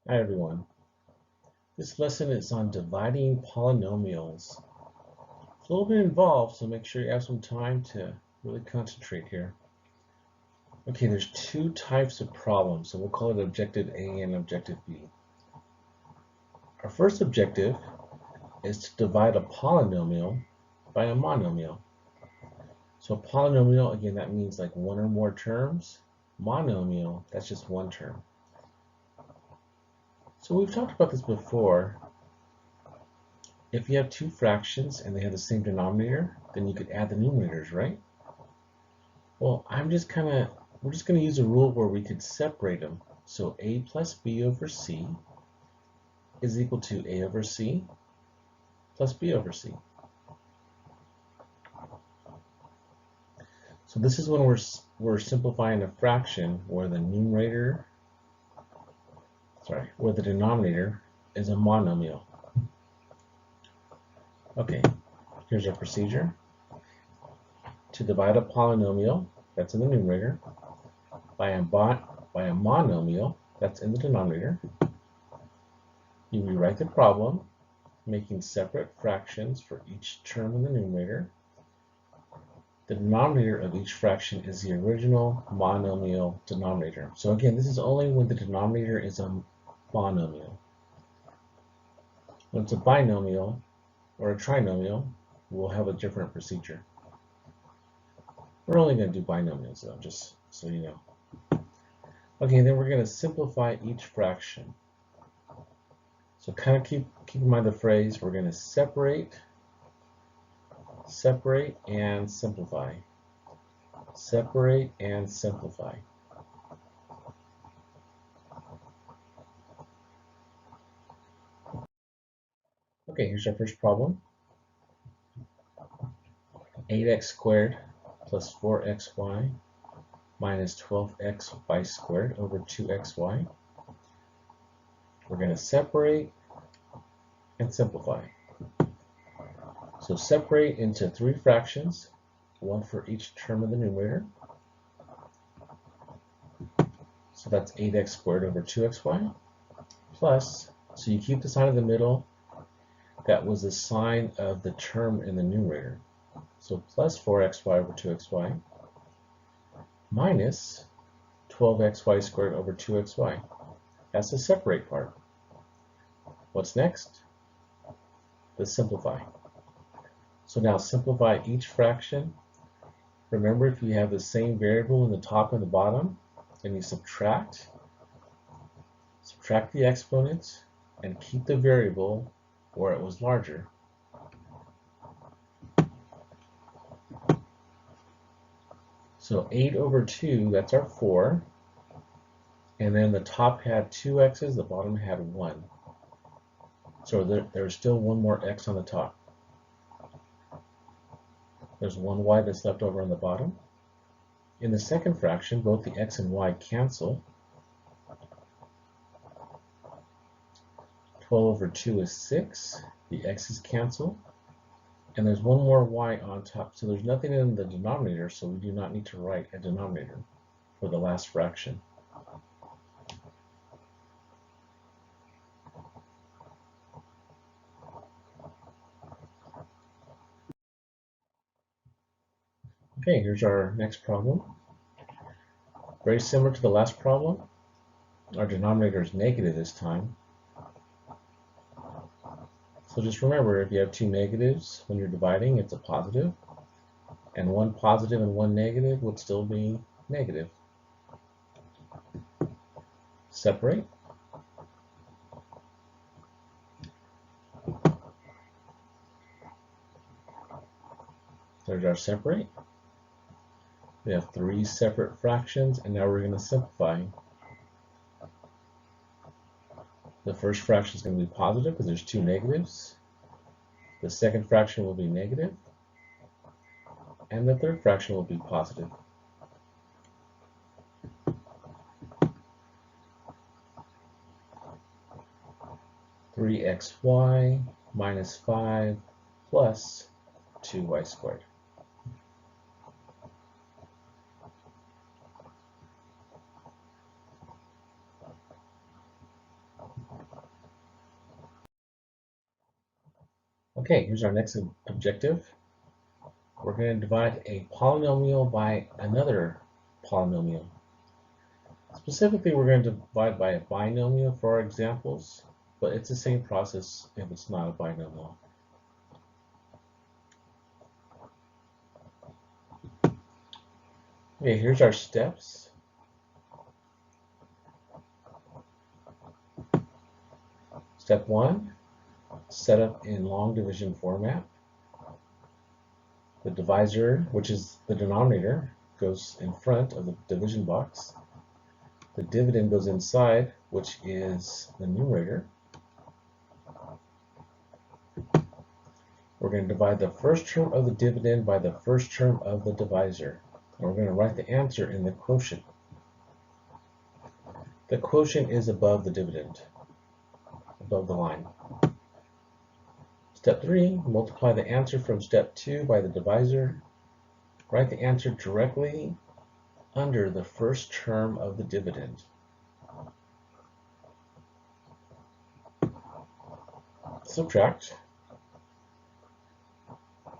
Hi everyone. This lesson is on dividing polynomials. It's a little bit involved, so make sure you have some time to really concentrate here. Okay, there's two types of problems, so we'll call it objective A and objective B. Our first objective is to divide a polynomial by a monomial. So a polynomial, again, that means like one or more terms. Monomial, that's just one term. So we've talked about this before. If you have two fractions and they have the same denominator, then you could add the numerators, right? Well, we're just going to use a rule where we could separate them. So a plus b over c is equal to a over c plus b over c. So this is when we're simplifying a fraction where the denominator is a monomial. Okay, here's our procedure. To divide a polynomial, that's in the numerator, by a monomial, that's in the denominator, you rewrite the problem, making separate fractions for each term in the numerator. The denominator of each fraction is the original monomial denominator. So again, this is only when the denominator is a monomial. When it's a binomial or a trinomial, we'll have a different procedure. We're only going to do binomials though, just so you know. Okay, then we're going to simplify each fraction. So kind of keep in mind the phrase, we're going to separate, and simplify. Separate and simplify. Okay, here's our first problem. 8x squared plus 4xy minus 12xy squared over 2xy. We're going to separate and simplify. So separate into three fractions, one for each term of the numerator. So that's 8x squared over 2xy plus, so you keep the sign in the middle, that was the sign of the term in the numerator. So plus 4xy over 2xy minus 12xy squared over 2xy. That's the separate part. What's next? The simplify. So now simplify each fraction. Remember, if you have the same variable in the top and the bottom, then you subtract the exponents and keep the variable where it was larger. So 8 over 2, that's our 4. And then the top had 2 x's, the bottom had 1. So there's still one more x on the top. There's one y that's left over on the bottom. In the second fraction, both the x and y cancel. 12 over 2 is 6. The x's cancel. And there's one more y on top. So there's nothing in the denominator, so we do not need to write a denominator for the last fraction. Okay, here's our next problem. Very similar to the last problem. Our denominator is negative this time. So just remember, if you have two negatives when you're dividing, it's a positive. And one positive and one negative would still be negative. Separate. There's our separate. We have three separate fractions, and now we're going to simplify. The first fraction is going to be positive because there's two negatives. The second fraction will be negative. And the third fraction will be positive. Three xy minus 5 plus 2y squared. Okay, here's our next objective. We're going to divide a polynomial by another polynomial. Specifically, we're going to divide by a binomial for our examples, but it's the same process if it's not a binomial. Okay, here's our steps. Step 1, set up in long division format. The divisor, which is the denominator, goes in front of the division box. The dividend goes inside, which is the numerator. We're going to divide the first term of the dividend by the first term of the divisor. And we're going to write the answer in the quotient. The quotient is above the dividend, above the line. Step 3, multiply the answer from step 2 by the divisor. Write the answer directly under the first term of the dividend. Subtract,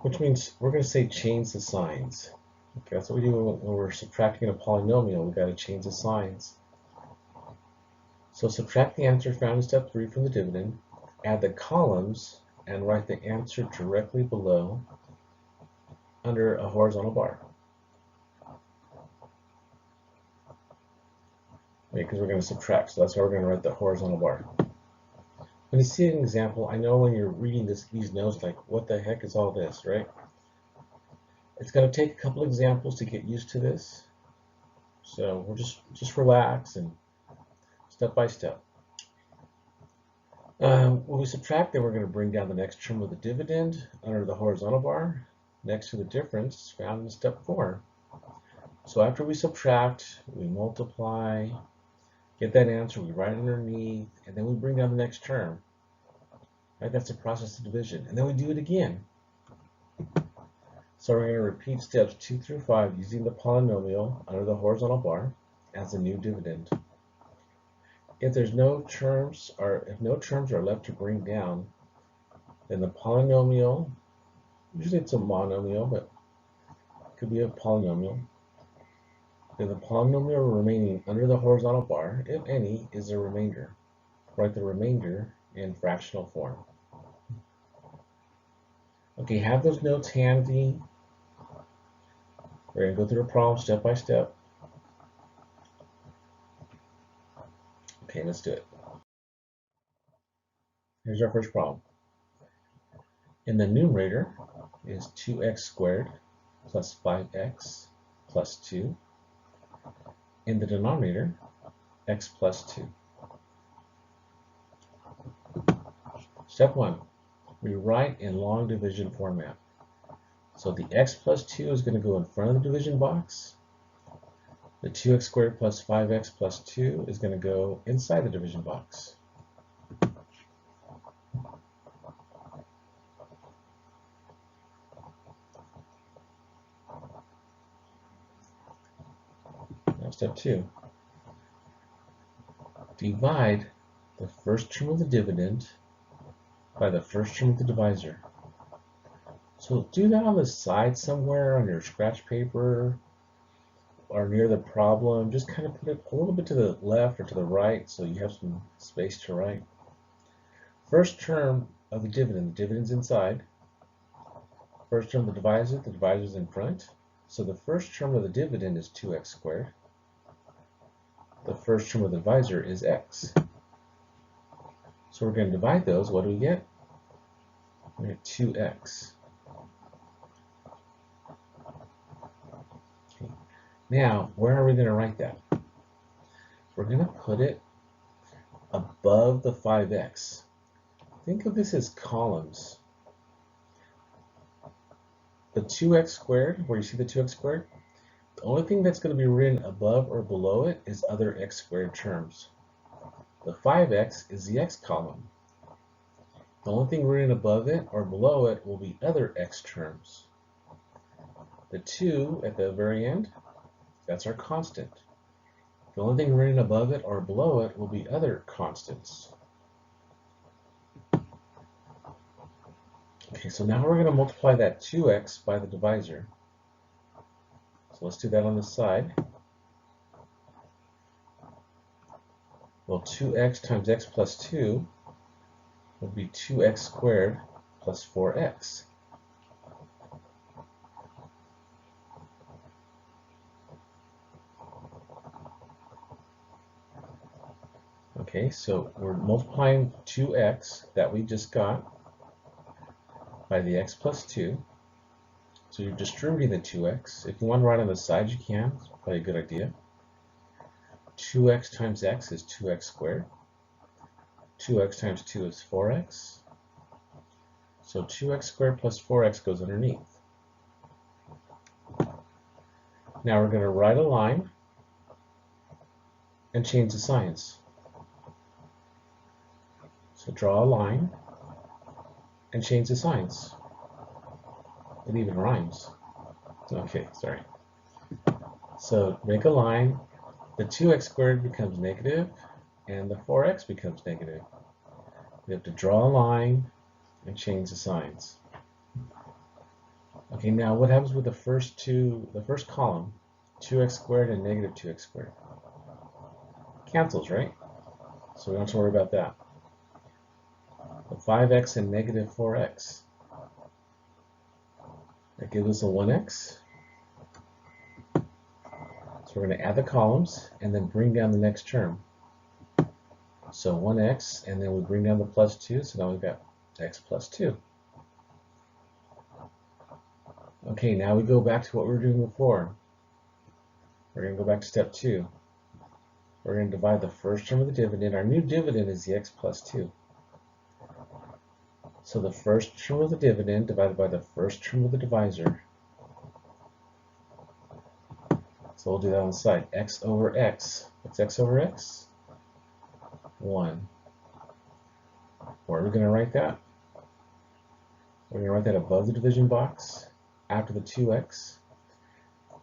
which means we're going to say change the signs. Okay, that's what we do when we're subtracting a polynomial. We've got to change the signs. So subtract the answer found in step 3 from the dividend, add the columns, and write the answer directly below under a horizontal bar. Okay, because we're going to subtract, so that's why we're going to write the horizontal bar. When you see an example, I know when you're reading these notes, like, what the heck is all this, right? It's going to take a couple examples to get used to this. So we'll just relax and step by step. When we subtract, then we're going to bring down the next term of the dividend under the horizontal bar next to the difference found in step 4. So after we subtract, we multiply, get that answer, we write it underneath, and then we bring down the next term. Right? That's the process of division. And then we do it again. So we're going to repeat steps 2 through 5 using the polynomial under the horizontal bar as a new dividend. If there's no terms, or if no terms are left to bring down, then the polynomial, usually it's a monomial, but it could be a polynomial, then the polynomial remaining under the horizontal bar, if any, is a remainder. Write the remainder in fractional form. Okay, have those notes handy. We're going to go through the problem step by step. Okay, let's do it. Here's our first problem. In the numerator is 2x squared plus 5x plus 2. In the denominator, x plus 2. Step 1, we write in long division format. So the x plus 2 is going to go in front of the division box. The 2x squared plus 5x plus 2 is going to go inside the division box. Now step 2. Divide the first term of the dividend by the first term of the divisor. So do that on the side somewhere on your scratch paper or near the problem. Just kind of put it a little bit to the left or to the right so you have some space to write. First term of the dividend's inside. First term of the divisor's in front. So the first term of the dividend is 2x squared. The first term of the divisor is x. So we're going to divide those. What do we get? We get 2x. Okay. Now, where are we going to write that? We're going to put it above the 5x. Think of this as columns. The 2x squared, where you see the 2x squared, the only thing that's going to be written above or below it is other x squared terms. The 5x is the x column. The only thing written above it or below it will be other x terms. The 2 at the very end, that's our constant. The only thing written above it or below it will be other constants. Okay, so now we're going to multiply that 2x by the divisor. So let's do that on the side. Well, 2x times x plus 2 would be 2x squared plus 4x. Okay, so we're multiplying 2x that we just got by the x plus 2. So you're distributing the 2x. If you want to write on the side, you can. It's probably a good idea. 2x times x is 2x squared. 2x times 2 is 4x. So 2x squared plus 4x goes underneath. Now we're going to write a line and change the signs. So draw a line and change the signs. It even rhymes. Okay, sorry. So make a line. The 2x squared becomes negative and the 4x becomes negative. We have to draw a line and change the signs. Okay, now what happens with the first column, 2x squared and negative 2x squared? Cancels, right? So we don't have to worry about that. The 5x and negative 4x. That gives us a 1x. So we're going to add the columns and then bring down the next term. So 1x, and then we bring down the plus 2, so now we've got x plus 2. Okay, now we go back to what we were doing before. We're going to go back to step 2. We're going to divide the first term of the dividend. Our new dividend is the x plus 2. So the first term of the dividend divided by the first term of the divisor. So we'll do that on the side. X over x. What's x over x? 1. Where are we going to write that? We're going to write that above the division box after the 2x.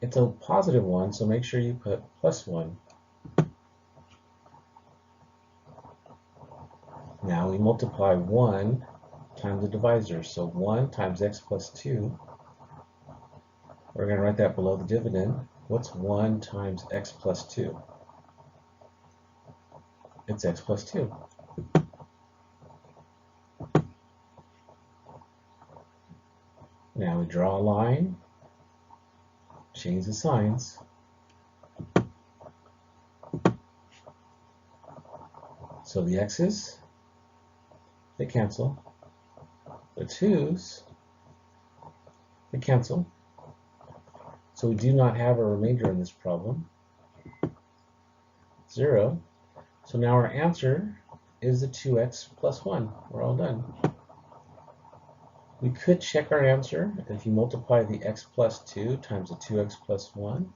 It's a positive 1, so make sure you put plus 1. Now we multiply 1 times the divisor. So 1 times x plus 2. We're going to write that below the dividend. What's 1 times x plus 2? It's x plus 2. Now we draw a line, change the signs. So the x's, they cancel. The 2's, they cancel. So we do not have a remainder in this problem. 0. So now our answer is the 2x plus 1. We're all done. We could check our answer. If you multiply the x plus 2 times the 2x plus 1,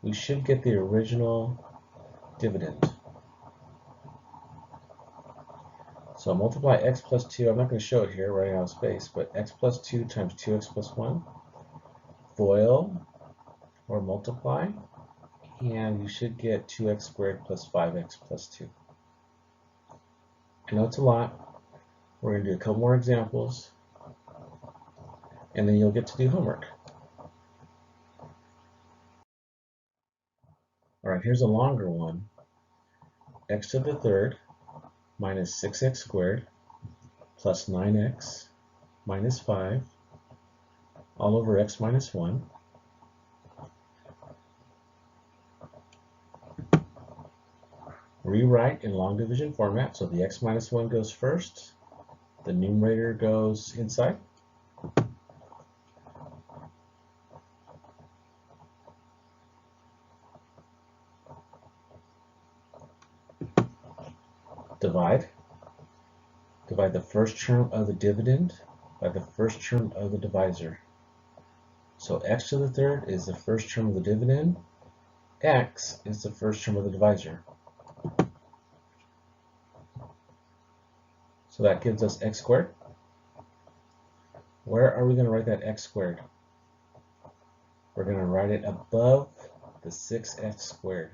we should get the original dividend. So multiply x plus 2. I'm not going to show it here, running out of space, but x plus 2 times 2x plus 1. FOIL or multiply, and you should get 2x squared plus 5x plus 2. I know it's a lot. We're going to do a couple more examples, and then you'll get to do homework. All right, here's a longer one. X to the third minus 6x squared plus 9x minus 5 all over x minus 1. Rewrite in long division format, so the x minus 1 goes first, the numerator goes inside. Divide the first term of the dividend by the first term of the divisor. So x to the third is the first term of the dividend, x is the first term of the divisor. So that gives us x squared. Where are we going to write that x squared? We're going to write it above the 6x squared.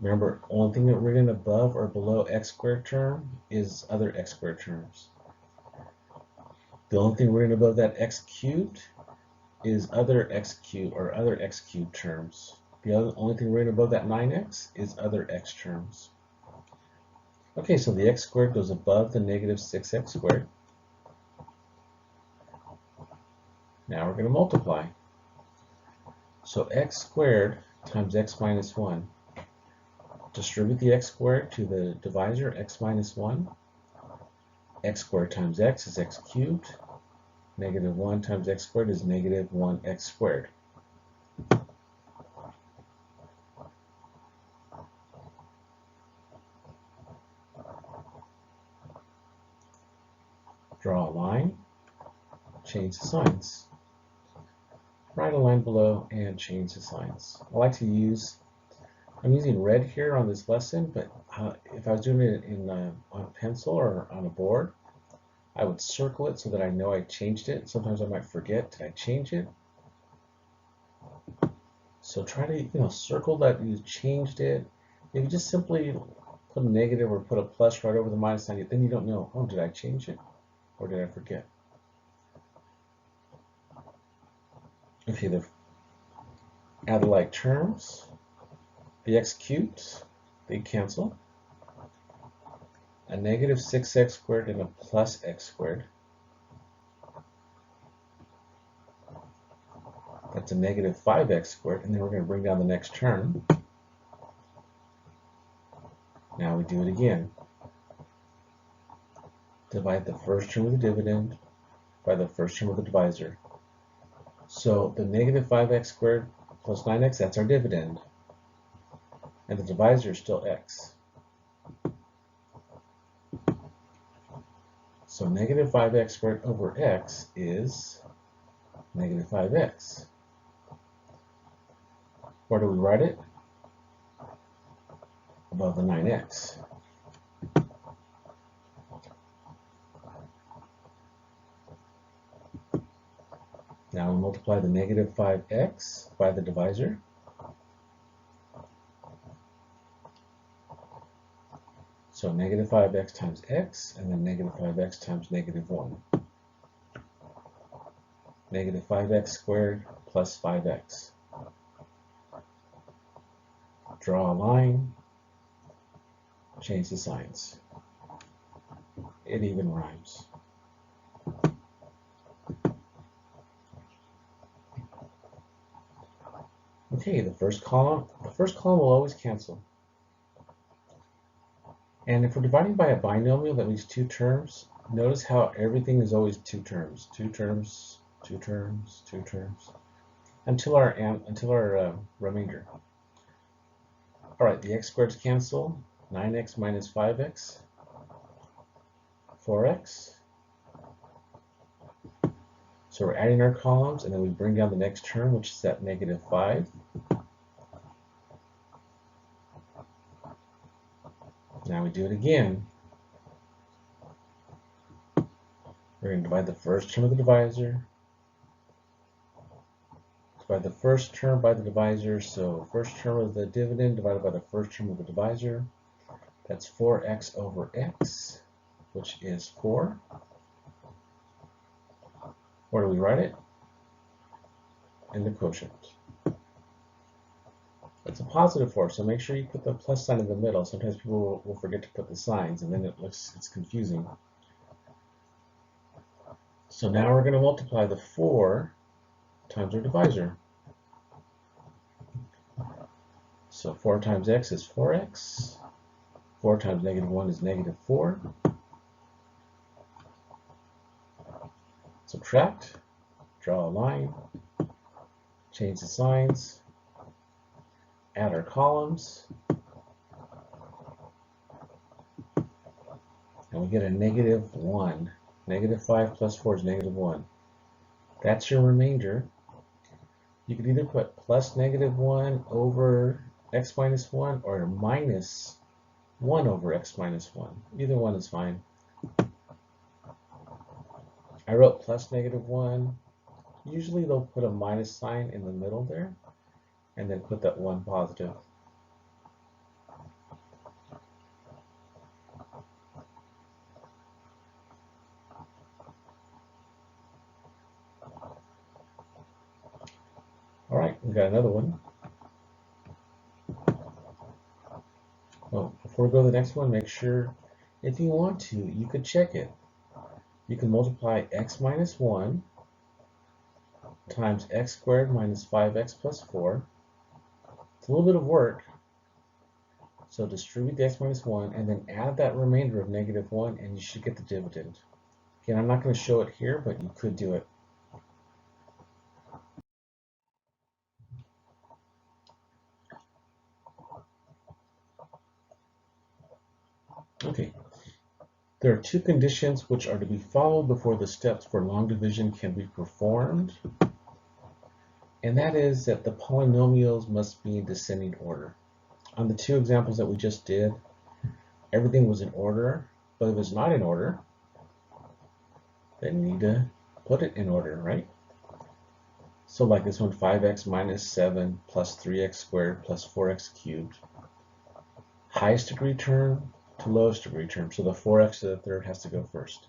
Remember, only thing that written above or below x squared term is other x squared terms. The only thing written above that x cubed is other x cubed or other x cubed terms. The only thing written above that 9x is other x terms. Okay, so the x squared goes above the negative 6x squared. Now we're going to multiply. So x squared times x minus 1. Distribute the x squared to the divisor, x minus 1. X squared times x is x cubed. Negative 1 times x squared is negative 1x squared. Draw a line, change the signs. Write a line below and change the signs. I like to use, I'm using red here on this lesson, but if I was doing it on a pencil or on a board, I would circle it so that I know I changed it. Sometimes I might forget, did I change it? So try to, circle that you changed it. If you just simply put a negative or put a plus right over the minus sign, then you don't know, oh, did I change it or did I forget? Okay, add the like terms. The x cubed, they cancel. A negative 6x squared and a plus x squared. That's a negative 5x squared, and then we're going to bring down the next term. Now we do it again. Divide the first term of the dividend by the first term of the divisor. So the negative 5x squared plus 9x, that's our dividend. And the divisor is still x. So negative 5x squared over x is negative 5x. Where do we write it? Above the 9x. Now we multiply the negative 5x by the divisor. So negative 5x times x, and then negative 5x times negative 1. Negative 5x squared plus 5x. Draw a line, change the signs. It even rhymes. Okay, the first column will always cancel. And if we're dividing by a binomial that means two terms, notice how everything is always two terms, two terms, two terms, two terms, until our remainder. All right, the x squareds cancel. 9x minus 5x, 4x. So we're adding our columns, and then we bring down the next term, which is that negative 5. Now we do it again. We're going to divide the first term of the divisor. Divide the first term by the divisor. So first term of the dividend divided by the first term of the divisor. That's 4x over x, which is 4. Where do we write it? In the quotient. It's a positive 4, so make sure you put the plus sign in the middle. Sometimes people will forget to put the signs, and then it's confusing. So now we're going to multiply the 4 times our divisor. So 4 times x is 4x. 4 times negative 1 is negative 4. Subtract, draw a line, change the signs, add our columns, and we get a negative 1. Negative 5 plus 4 is negative 1. That's your remainder. You could either put plus negative 1 over x minus 1 or minus 1 over x minus 1. Either one is fine. I wrote plus negative 1. Usually they'll put a minus sign in the middle there, and then put that 1 positive. We got another one. Well, before we go to the next one, make sure, if you want to, you could check it. You can multiply x minus 1 times x squared minus 5x plus 4. It's a little bit of work. So distribute the x minus 1 and then add that remainder of negative 1 and you should get the dividend. Again, I'm not going to show it here, but you could do it. Okay. There are two conditions which are to be followed before the steps for long division can be performed. And that is that the polynomials must be in descending order. On the two examples that we just did, everything was in order, but if it's not in order, then you need to put it in order, right? So like this one, 5x minus 7 plus 3x squared plus 4x cubed. Highest degree term to lowest degree term. So the 4x to the third has to go first.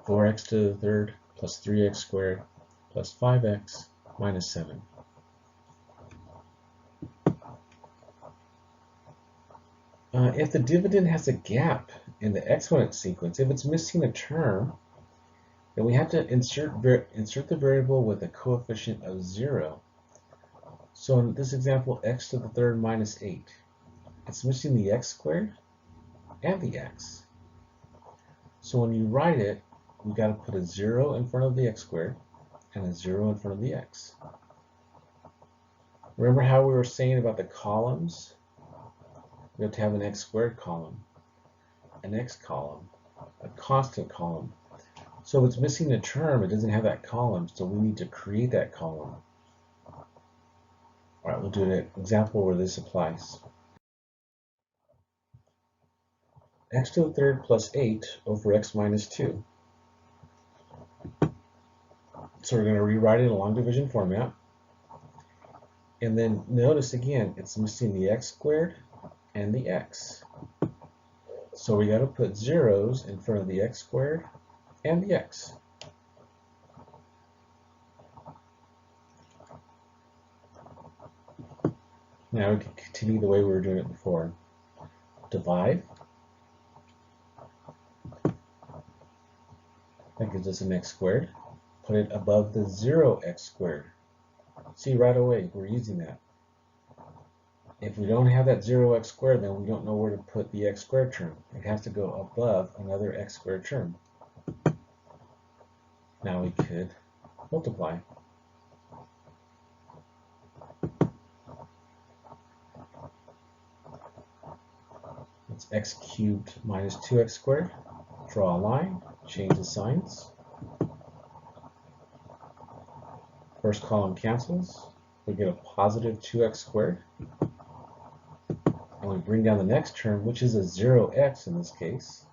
4x to the third plus 3x squared plus 5x minus 7. If the dividend has a gap in the exponent sequence, if it's missing a term, then we have to insert the variable with a coefficient of 0. So in this example, x to the third minus 8. It's missing the x squared and the x. So when you write it, we got to put a 0 in front of the x squared and a 0 in front of the x. Remember how we were saying about the columns? We have to have an x squared column, an x column, a constant column. So if it's missing a term, it doesn't have that column, so we need to create that column. All right, we'll do an example where this applies. X to the third plus 8 over x minus 2. So we're going to rewrite it in a long division format. And then notice again, it's missing the x squared and the x. So we got to put zeros in front of the x squared and the x. Now we can continue the way we were doing it before. Divide. That gives us an x squared. Put it above the 0x squared. See, right away, we're using that. If we don't have that 0x squared, then we don't know where to put the x squared term. It has to go above another x squared term. Now we could multiply. It's x cubed minus 2x squared. Draw a line, change the signs. First column cancels. We get a positive 2x squared. And we bring down the next term, which is a 0x in this case.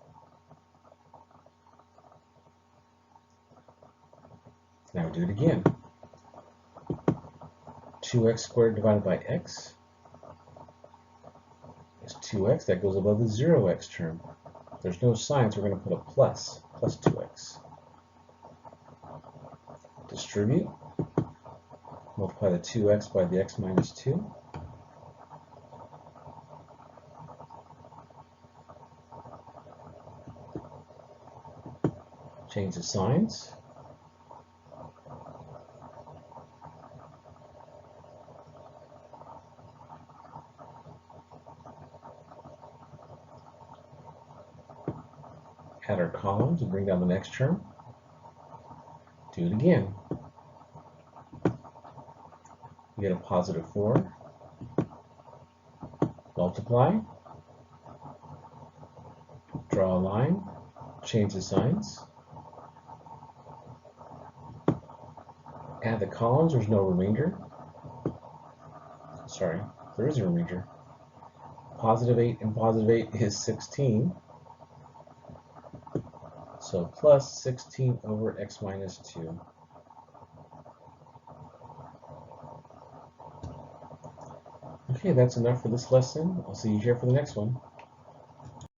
Now we do it again. 2x squared divided by x is 2x. That goes above the 0x term. If there's no sign, so we're going to put a plus 2x. Distribute. Multiply the 2x by the x minus 2. Change the signs. Add our columns and bring down the next term. Do it again. We get a positive 4. Multiply. Draw a line. Change the signs. Add the columns. There's no remainder. Sorry, there is a remainder. Positive 8 and positive 8 is 16. So plus 16 over x minus 2. Okay, that's enough for this lesson. I'll see you here for the next one.